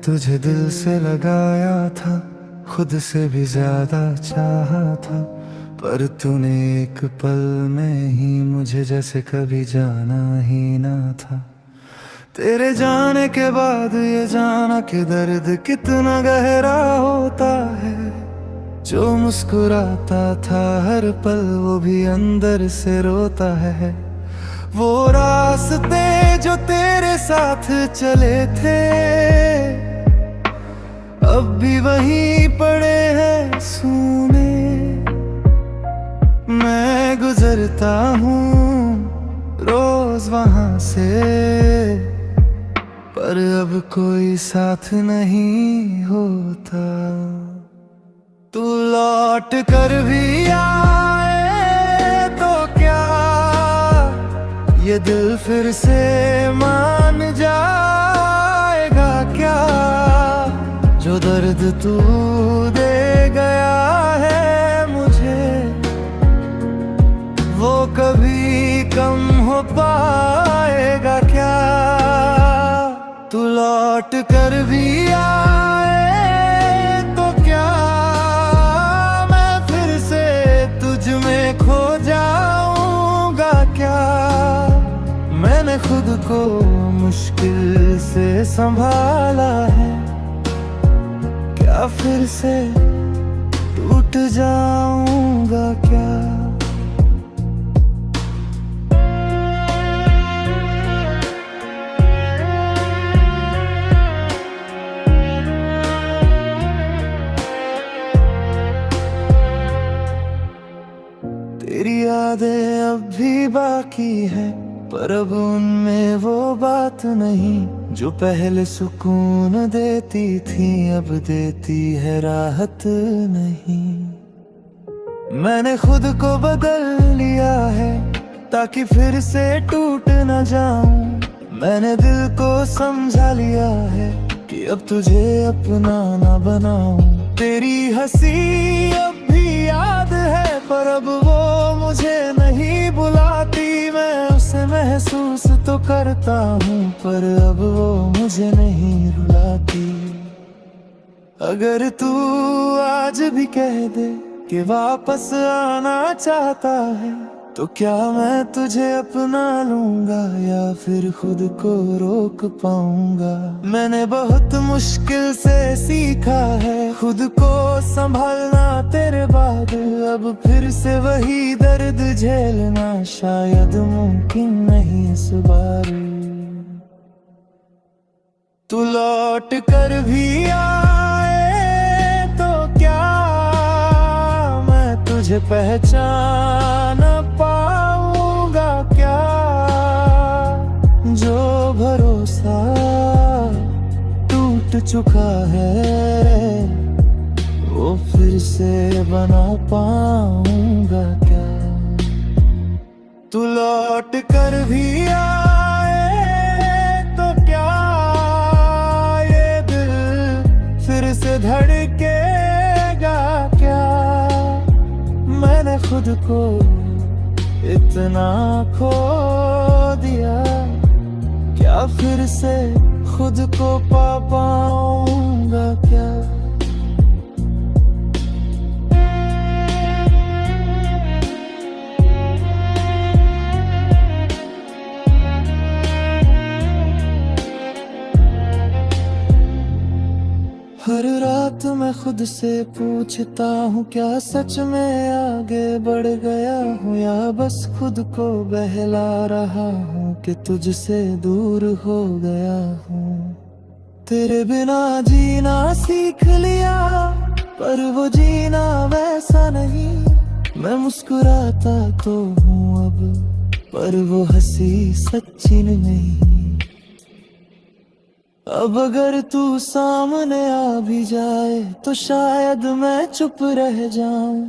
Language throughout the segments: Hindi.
तुझे दिल से लगाया था, खुद से भी ज्यादा चाहा था, पर तूने एक पल में ही मुझे जैसे कभी जाना ही ना था। तेरे जाने के बाद ये जाना कि दर्द कितना गहरा होता है। जो मुस्कुराता था हर पल वो भी अंदर से रोता है। वो रास्ते जो तेरे साथ चले थे अब भी वहीं पड़े हैं सूने। मैं गुजरता हूँ रोज वहां से, पर अब कोई साथ नहीं होता। तू लौट कर भी आए तो क्या ये दिल फिर से मान जाएगा क्या? जो दर्द तू दे गया है मुझे वो कभी कम हो पाएगा क्या? तू लौट कर भी आए तो क्या मैं फिर से तुझ में खो जाऊंगा क्या? मैंने खुद को मुश्किल से संभाला है, क्या फिर से टूट जाऊंगा क्या? तेरी यादें अब भी बाकी है, पर अब उनमें वो बात नहीं जो पहले सुकून देती थी, अब देती है राहत नहीं। मैंने खुद को बदल लिया है ताकि फिर से टूट न जाऊं। मैंने दिल को समझा लिया है कि अब तुझे अपना ना बनाऊं। तेरी हंसी अब भी याद है, पर अब वो मुझे नहीं बुलाती। मैं उसे महसूस तो करता हूँ, पर अब वो मुझे नहीं रुलाती। अगर तू आज भी कह दे कि वापस आना चाहता है, तो क्या मैं तुझे अपना लूंगा या फिर खुद को रोक पाऊंगा? मैंने बहुत मुश्किल से सीखा है खुद को संभालना तेरे बाद। अब फिर से वही दर्द झेलना शायद मुमकिन नहीं इस बार। तू लौट कर भी आए तो क्या मैं तुझे पहचान पाऊंगा क्या? जो भरोसा टूट चुका है वो फिर से बना पाऊंगा क्या? तू लौट कर भी आए तो क्या ये दिल फिर से धड़केगा क्या? मैंने खुद को इतना खो दिया, क्या फिर से खुद को पा पाऊंगा क्या? हर रात मैं खुद से पूछता हूँ, क्या सच में आगे बढ़ गया हूँ या बस खुद को बहला रहा हूँ कि तुझसे दूर हो गया हूँ। तेरे बिना जीना सीख लिया, पर वो जीना वैसा नहीं। मैं मुस्कुराता तो हूँ अब, पर वो हंसी सच्ची नहीं। अब अगर तू सामने आ भी जाए तो शायद मैं चुप रह जाऊं,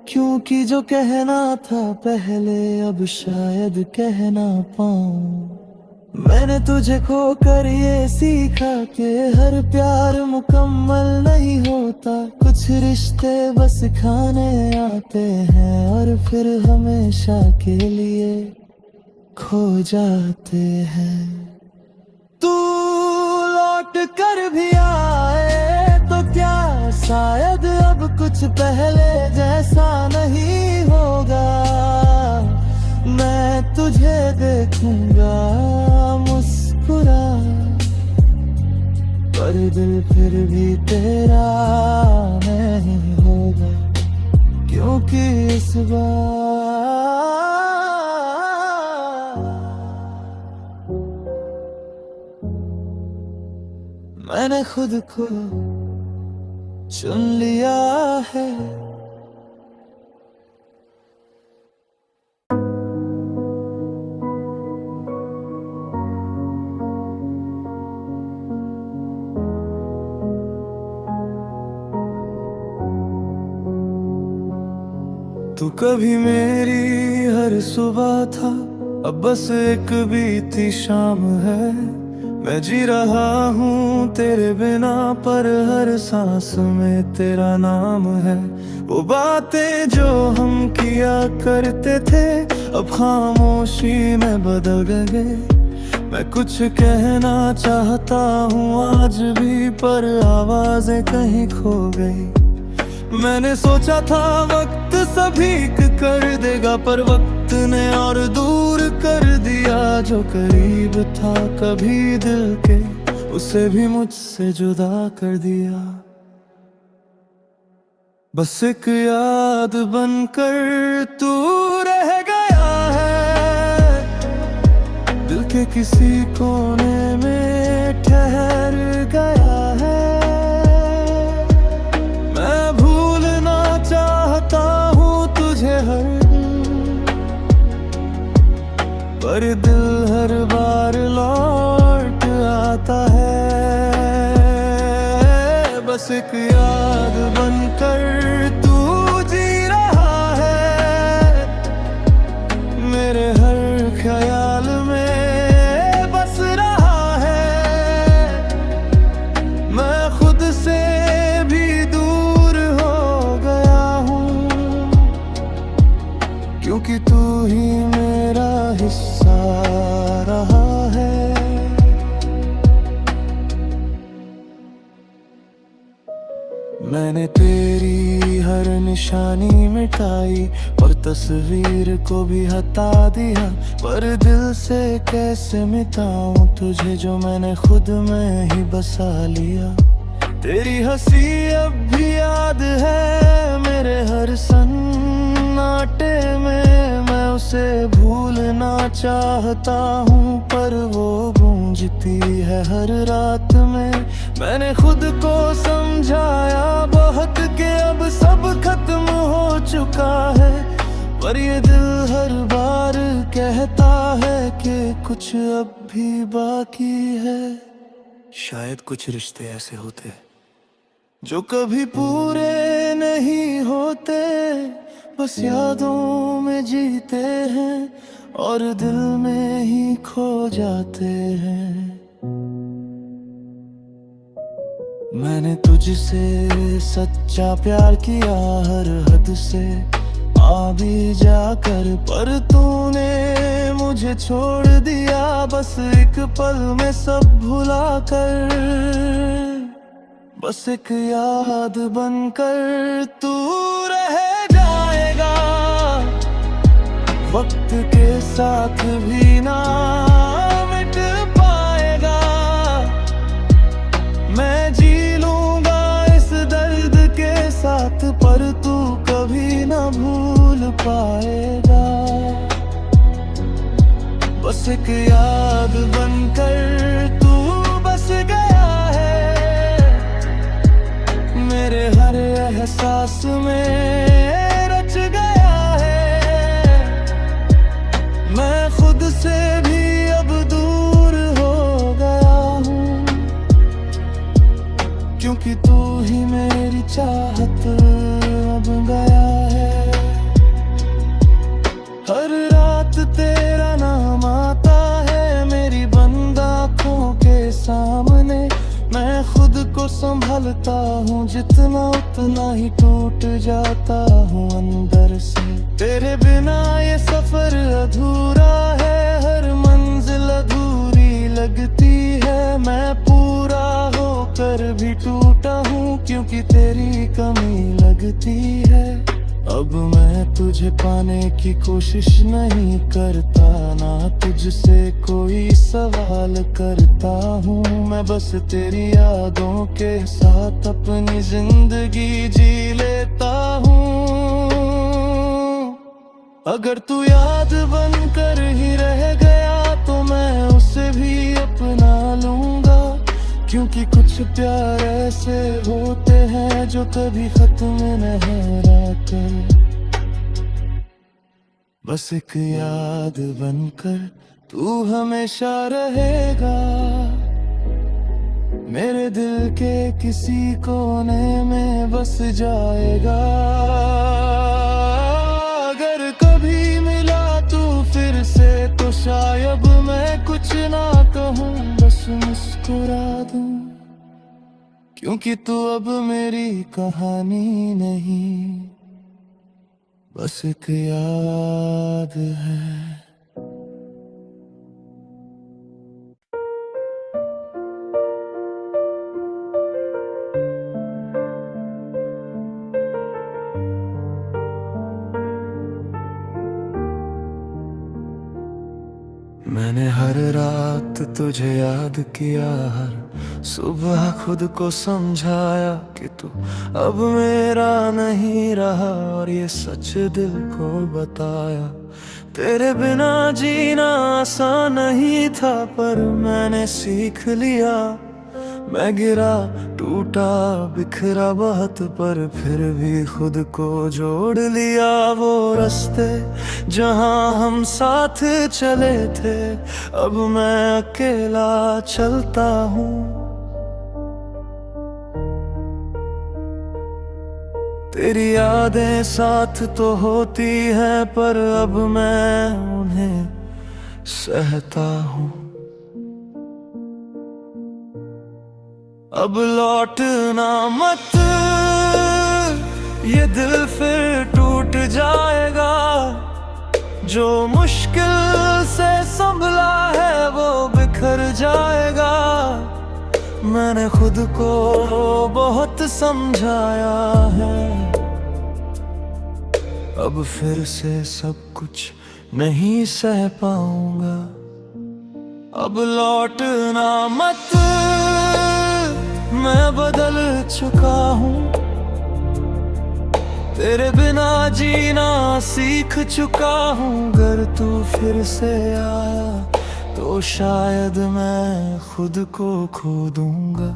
क्योंकि जो कहना था पहले अब शायद कह ना पाऊं। मैंने तुझे खोकर ये सीखा कि हर प्यार मुकम्मल नहीं होता। कुछ रिश्ते बस खाने आते हैं और फिर हमेशा के लिए खो जाते हैं। तू लौट कर भी आ कुछ पहले जैसा नहीं होगा। मैं तुझे देखूंगा मुस्कुरा, पर दिल फिर भी तेरा नहीं होगा, क्योंकि इस बार मैंने खुद को चुन लिया है। तू कभी मेरी हर सुबह था, अब बस एक बीती शाम है। मैं जी रहा हूँ तेरे बिना, पर हर सांस में तेरा नाम है। वो बातें जो हम किया करते थे अब खामोशी में बदल गए। मैं कुछ कहना चाहता हूँ आज भी, पर आवाजें कहीं खो गई। मैंने सोचा था वक्त सभी कर देगा, पर वक्त ने और दूर कर दिया। जो करीब था कभी दिल के, उसे भी मुझसे जुदा कर दिया। बस एक याद बनकर तू रह गया है, दिल के किसी कोने में ठहर गया है। पर दिल हर बार लौट आता है। बस एक याद बनकर तू जी रहा है, मेरे हर ख्याल में बस रहा है। मैं खुद से भी दूर हो गया हूँ, क्योंकि तू ही मेरा हिस्सा रहा है। मैंने तेरी हर निशानी मिटाई और तस्वीर को भी हटा दिया, पर दिल से कैसे मिटाऊं तुझे जो मैंने खुद में ही बसा लिया। तेरी हंसी अब भी याद है मेरे हर सन्नाटे में। मैं उसे भूलना चाहता हूँ, पर वो गूंजती है हर रात में। मैंने खुद को समझाया बहुत कि अब सब खत्म हो चुका है, पर ये दिल हर बार कहता है कि कुछ अब भी बाकी है। शायद कुछ रिश्ते ऐसे होते जो कभी पूरे नहीं होते, बस यादों में जीते हैं और दिल में ही खो जाते हैं। मैंने तुझसे सच्चा प्यार किया हर हद से आ भी जाकर, पर तूने मुझे छोड़ दिया बस एक पल में सब भुला कर। बस एक याद बनकर तू रह जाएगा, वक्त के साथ भी ना मिट पाएगा। मैं जी लूंगा इस दर्द के साथ, पर तू कभी ना भूल पाएगा। बस एक याद बनकर तू बस गया है, मेरे हर एहसास में रच गया है। मैं खुद से भी अब दूर हो गया हूँ, क्योंकि तू ही मेरी चाहत अब गया है। हर रात तेरा नाम आता है मेरी बंद आँखों के सामने। मैं खुद को संभलता हूँ जितना, उतना ही टूट जाता हूँ अंदर से। तेरे बिना ये सफर अधूरा है, हर मंजिल अधूरी लगती है। मैं पूरा हो कर भी टूटा हूँ, क्योंकि तेरी कमी लगती है। अब मैं तुझे पाने की कोशिश नहीं करता, ना तुझसे कोई सवाल करता हूँ। मैं बस तेरी यादों के साथ अपनी जिंदगी जी लेता हूँ। अगर तू याद बनकर ही रह गया तो मैं उसे भी अपना लूंगा, क्योंकि कुछ प्यार ऐसे होते हैं जो कभी खत्म नहीं रहते। बस एक याद बनकर तू हमेशा रहेगा, मेरे दिल के किसी कोने में बस जाएगा। अगर कभी मिला तू फिर से तो शायद मैं कुछ ना कहूँ, बस मुस्कुरा दूं, क्योंकि तू अब मेरी कहानी नहीं, बस एक याद है। मैंने हर रात तुझे याद किया, हर सुबह खुद को समझाया कि तू अब मेरा नहीं रहा, और ये सच दिल को बताया। तेरे बिना जीना आसान नहीं था, पर मैंने सीख लिया। मैं गिरा टूटा बिखरा बहुत, पर फिर भी खुद को जोड़ लिया। वो रास्ते जहां हम साथ चले थे, अब मैं अकेला चलता हूँ। तेरी यादें साथ तो होती हैं, पर अब मैं उन्हें सहता हूँ। अब लौटना मत, ये दिल फिर टूट जाएगा। जो मुश्किल से संभला है वो बिखर जाएगा। मैंने खुद को बहुत समझाया है, अब फिर से सब कुछ नहीं सह पाऊंगा। अब लौटना मत, मैं बदल चुका हूँ। तेरे बिना जीना सीख चुका हूँ। अगर तू फिर से आया तो शायद मैं खुद को खो दूंगा।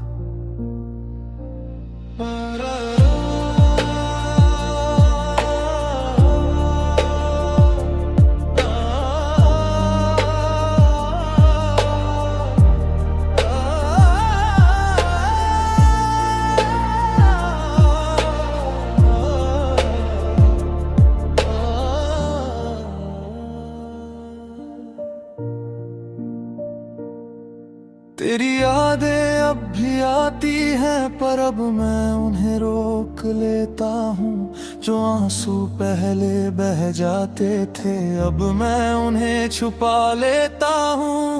तेरी यादें अब भी आती हैं, पर अब मैं उन्हें रोक लेता हूँ। जो आंसू पहले बह जाते थे, अब मैं उन्हें छुपा लेता हूँ।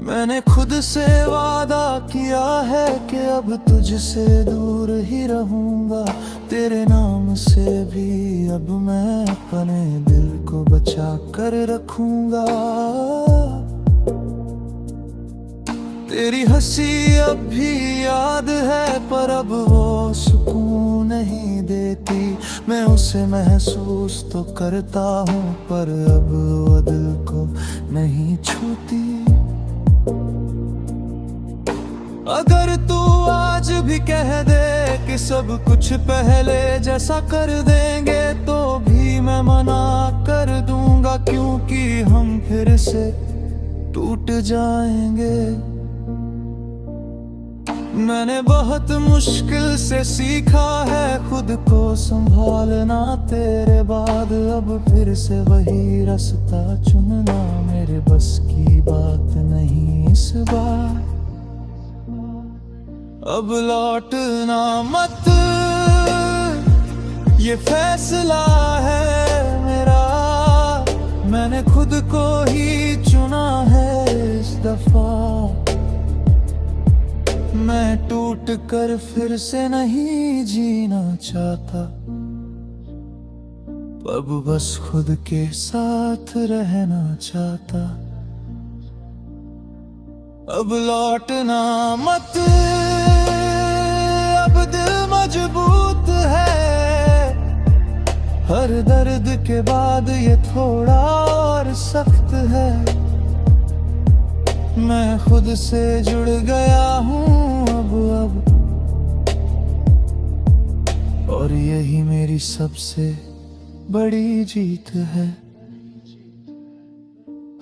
मैंने खुद से वादा किया है कि अब तुझसे दूर ही रहूंगा। तेरे नाम से भी अब मैं अपने दिल को बचा कर रखूंगा। तेरी हंसी अब भी याद है, पर अब वो सुकून नहीं देती। मैं उसे महसूस तो करता हूँ, पर अब वो दिल को नहीं छूती। अगर तू आज भी कह दे कि सब कुछ पहले जैसा कर देंगे, तो भी मैं मना कर दूंगा, क्योंकि हम फिर से टूट जाएंगे। मैंने बहुत मुश्किल से सीखा है खुद को संभालना। तेरे बाद अब फिर से वही रास्ता चुनना मेरे बस की बात नहीं इस बार। अब लौटना मत, ये फैसला है मेरा। मैंने खुद को ही चुना है इस दफा। मैं टूट कर फिर से नहीं जीना चाहता, अब बस खुद के साथ रहना चाहता। अब लौटना मत, अब दिल मजबूत है, हर दर्द के बाद ये थोड़ा और सख्त है। मैं खुद से जुड़ गया हूँ अब, और यही मेरी सबसे बड़ी जीत है।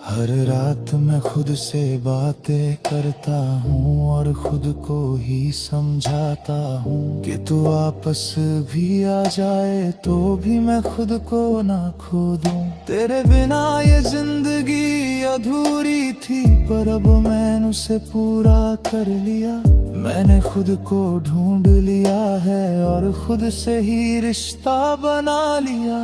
हर रात मैं खुद से बातें करता हूँ और खुद को ही समझाता हूँ कि तू वापस भी आ जाए तो भी मैं खुद को ना खो दूँ। तेरे बिना ये जिंदगी अधूरी थी, पर अब मैंने उसे पूरा कर लिया। मैंने खुद को ढूंढ लिया है और खुद से ही रिश्ता बना लिया।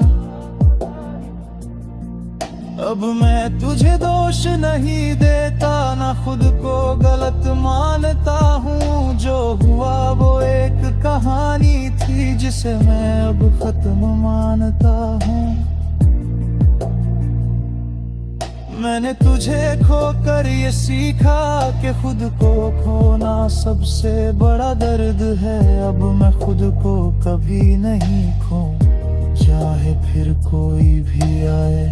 अब मैं तुझे दोष नहीं देता, ना खुद को गलत मानता हूँ। जो हुआ वो एक कहानी थी जिसे मैं अब खत्म मानता हूँ। मैंने तुझे खोकर ये सीखा कि खुद को खोना सबसे बड़ा दर्द है। अब मैं खुद को कभी नहीं खोऊं, चाहे फिर कोई भी आए।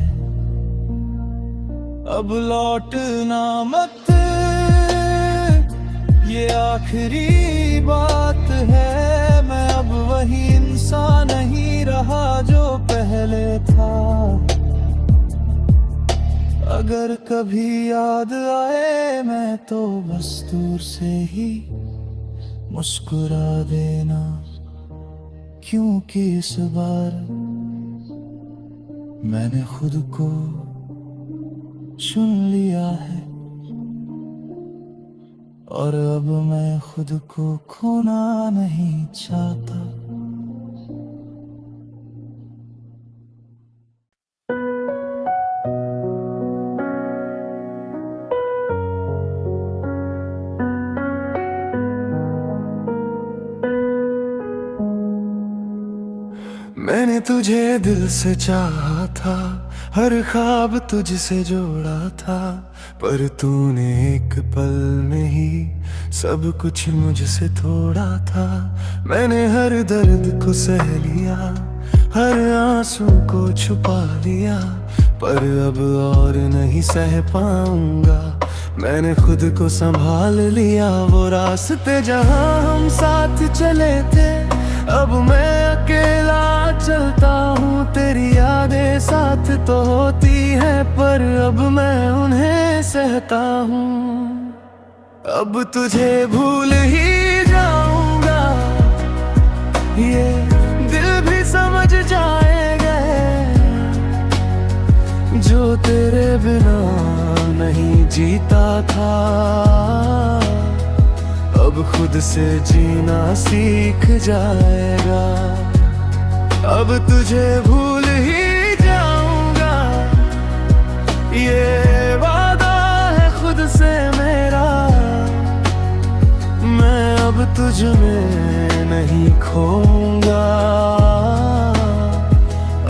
अब लौटना मत, ये आखिरी बात है। मैं अब वही इंसान नहीं रहा जो पहले था। अगर कभी याद आए मैं तो बस दूर से ही मुस्कुरा देना, क्योंकि इस बार मैंने खुद को चुन लिया है और अब मैं खुद को खोना नहीं चाहता। मैंने तुझे दिल से चाहा था, हर ख्वाब तुझसे जोड़ा था, पर तूने एक पल में ही सब कुछ मुझसे तोड़ा था। मैंने हर दर्द को सह लिया, हर आंसू को छुपा लिया, पर अब और नहीं सह पाऊंगा। मैंने खुद को संभाल लिया, वो रास्ते जहां हम साथ चले थे अब मैं अकेला चलता हूँ। तेरी यादें साथ तो होती है, पर अब मैं उन्हें सहता हूँ। अब तुझे भूल ही जाऊंगा, ये दिल भी समझ जाएगा जो तेरे बिना नहीं जीता था। अब खुद से जीना सीख जाएगा। अब तुझे भूल ही जाऊंगा, ये वादा है खुद से मेरा। मैं अब तुझ में नहीं खोऊंगा,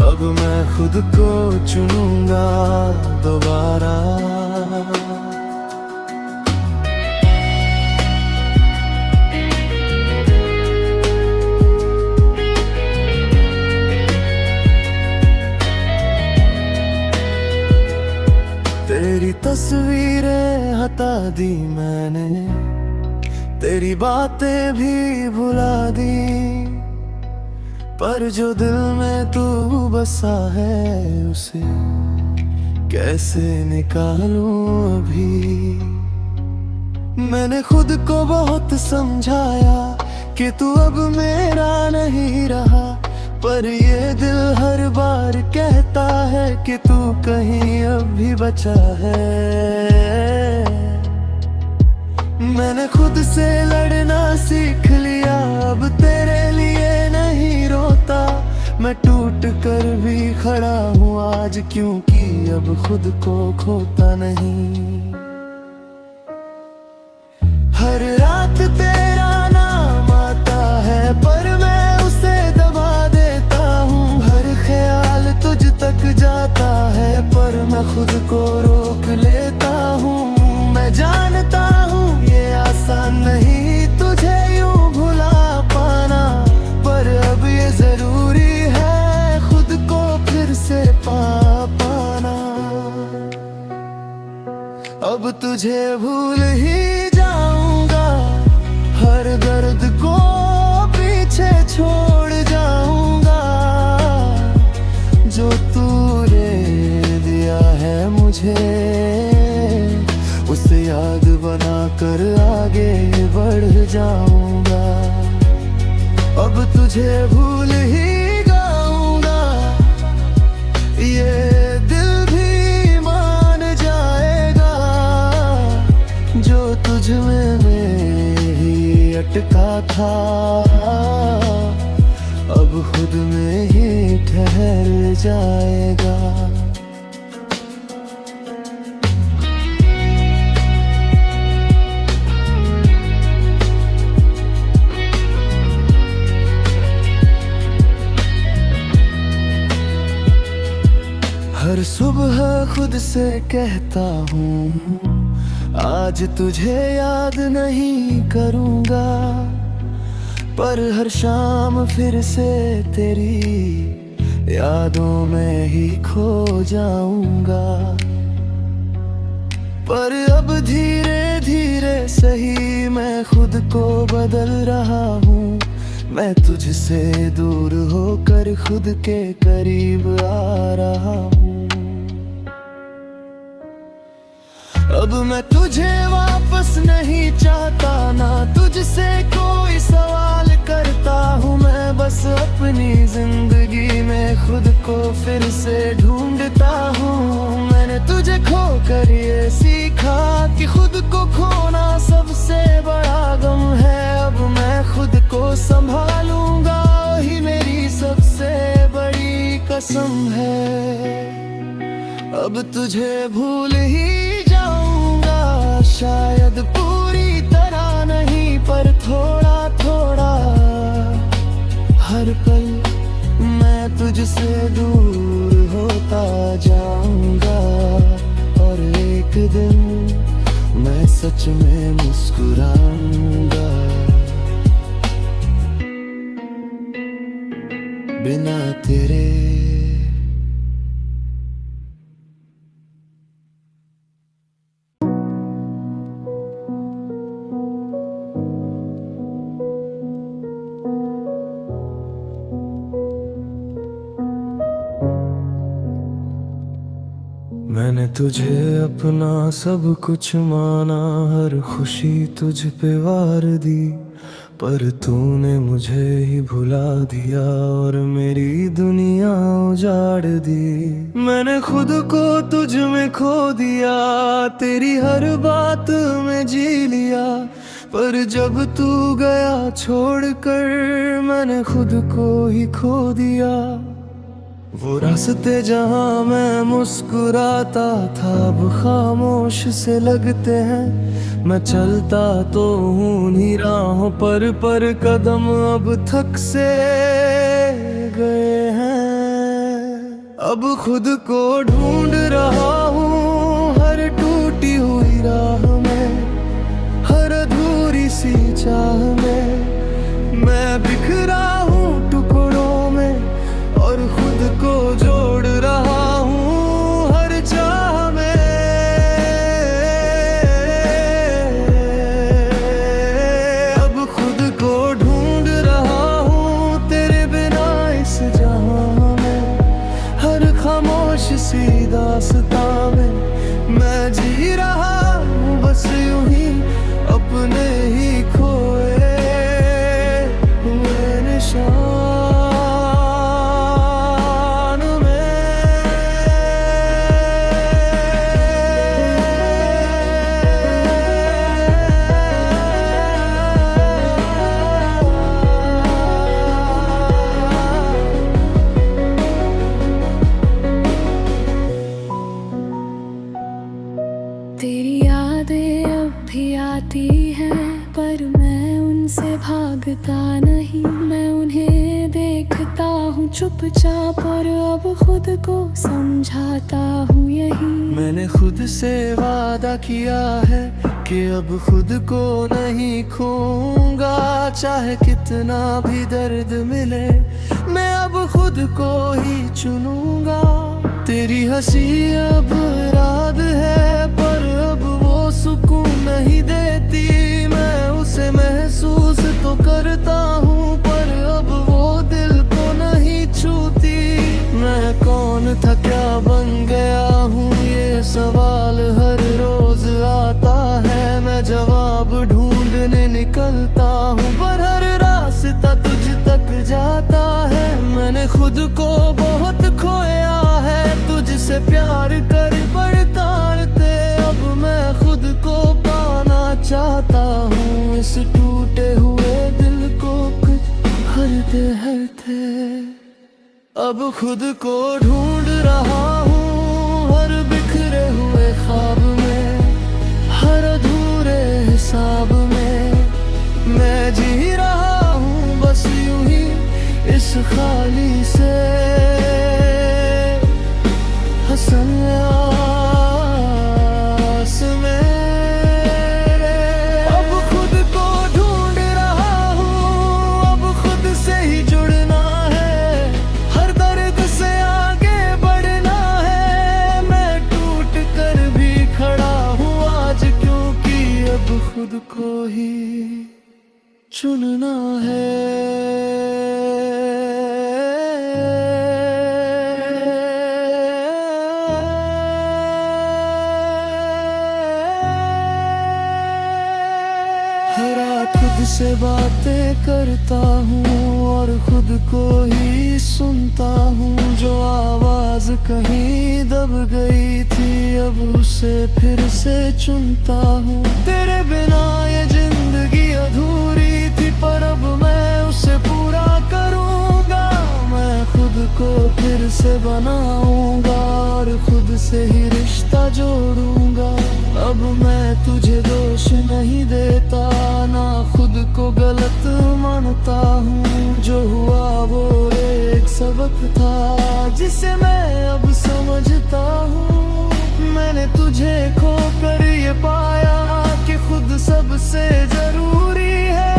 अब मैं खुद को चुनूंगा दोबारा। तेरी तस्वीरें हटा दी मैंने, तेरी बातें भी भुला दी, पर जो दिल में तू बसा है उसे कैसे निकालूं अभी। मैंने खुद को बहुत समझाया कि तू अब मेरा नहीं रहा, पर ये दिल हर बार कहता है कि तू कहीं अब भी बचा है। मैंने खुद से लड़ना सीख लिया, अब तेरे लिए नहीं रोता। मैं टूट कर भी खड़ा हूँ आज, क्योंकि अब खुद को खोता नहीं। हर रात तेरे खुद को रोक लेता हूँ। मैं जानता हूँ ये आसान नहीं तुझे यूं भुला पाना, पर अब ये जरूरी है खुद को फिर से पाना। अब तुझे भूल ही जाऊंगा, हर दर्द को पीछे छोड़ जाऊंगा। जो तूने दिया है मुझे उसे याद बना कर आगे बढ़ जाऊंगा। अब तुझे भूल ही जाऊंगा, ये दिल भी मान जाएगा। जो तुझ में ही अटका था अब खुद में ही ठहर जाएगा। हर सुबह खुद से कहता हूँ आज तुझे याद नहीं करूँगा, पर हर शाम फिर से तेरी यादों में ही खो जाऊँगा। पर अब धीरे धीरे सही मैं खुद को बदल रहा हूँ। मैं तुझसे दूर होकर खुद के करीब आ रहा हूँ। अब मैं तुझे वापस नहीं चाहता, ना तुझसे कोई सवाल करता हूँ। मैं बस अपनी जिंदगी में खुद को फिर से ढूंढता हूँ। मैंने तुझे खोकर ये सीखा कि खुद को खोना सबसे बड़ा गम है। अब मैं खुद को संभालूंगा, वही मेरी सबसे बड़ी कसम है। अब तुझे भूल ही जाऊंगा, शायद पूरी तरह नहीं पर थोड़ा थोड़ा। हर पल मैं तुझसे दूर होता जाऊंगा, और एक दिन मैं सच में मुस्कुराऊंगा। बिना तेरे मैंने तुझे अपना सब कुछ माना, हर खुशी तुझ पे वार दी। पर तूने मुझे ही भुला दिया और मेरी दुनिया उजाड़ दी। मैंने खुद को तुझ में खो दिया, तेरी हर बात में जी लिया। पर जब तू गया छोड़कर मैंने खुद को ही खो दिया। वो रास्ते जहाँ मैं मुस्कुराता था अब खामोश से लगते हैं। मैं चलता तो हूँ उन्हीं राहों पर कदम अब थक से गए हैं। अब खुद को ढूंढ रहा हूँ हर टूटी हुई राह में, हर अधूरी सी चाह में। मैं बिखरा हूँ टुकड़ों में और खुद को जोड़ रहा हूँ हर चाह में। अब खुद को ढूंढ रहा हूँ तेरे बिना इस जहां में, हर खामोश सी दास्तां में। मैं जी रहा हूँ बस यूं ही अपने ही खोए हुए निशान। चुपचाप और अब खुद को समझाता हूँ यही। मैंने खुद से वादा किया है कि अब खुद को नहीं खोऊंगा, चाहे कितना भी दर्द मिले मैं अब खुद को ही चुनूंगा। तेरी हंसी अब रात है पर अब वो सुकून नहीं देती, मैं उसे महसूस तो करता हूँ पर अब वो दिल को नहीं छूती। मैं कौन था क्या बन गया हूँ ये सवाल हर रोज आता है, मैं जवाब ढूंढने निकलता हूँ पर हर रास्ता तुझ तक जाता है। मैंने खुद को बहुत खोया है तुझसे प्यार कर पड़ताड़ते, अब मैं खुद को पाना चाहता हूँ इस टूटे हुए दिल को हरते हरते। अब खुद को ढूंढ रहा हूँ हर बिखरे हुए ख्वाब में, हर अधूरे हिसाब में मैं जी रहा हूँ बस यूं ही इस खाली से हसन आस में। अब खुद को ढूंढ रहा हूँ, अब खुद से ही जुड़ना है, हर दर्द से आगे बढ़ना है। मैं टूट कर भी खड़ा हूँ आज क्योंकि अब खुद को ही चुनना है। हर रात खुद से बातें करता हूँ और खुद को ही सुनता हूँ, जो आवाज कहीं दब गई थी अब उसे फिर से चुनता हूँ। तेरे बिना ये जिंदगी अधूरी थी पर अब मैं उसे पूरा करूँगा, मैं खुद को फिर से बनाऊँगा और खुद से ही रिश्ता जोड़ूंगा। अब मैं तुझे दोष नहीं देता ना खुद को गलत मानता हूँ, जो हुआ वो एक सबक था जिसे मैं अब समझता हूँ। मैंने तुझे खो कर ये पाया कि खुद सबसे जरूरी है,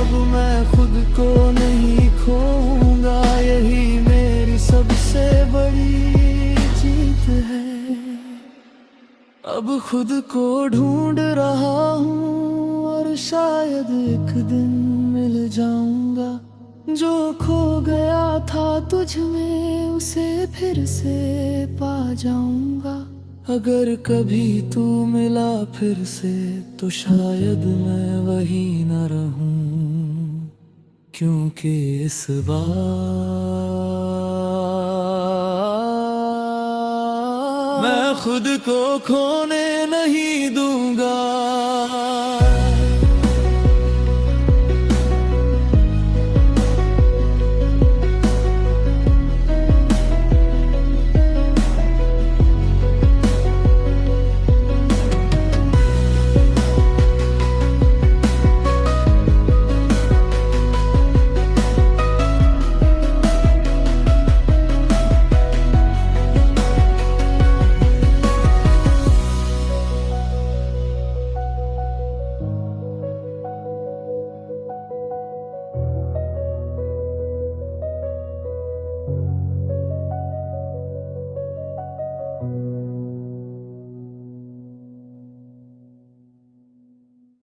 अब मैं खुद को नहीं खोऊंगा यही मेरी सबसे बड़ी जीत है। अब खुद को ढूंढ रहा हूँ और शायद एक दिन मिल जाऊंगा, जो खो गया था तुझ में उसे फिर से पा जाऊंगा। अगर कभी तू मिला फिर से तो शायद मैं वही न रहूं, क्योंकि इस बार मैं खुद को खोने नहीं दूंगा।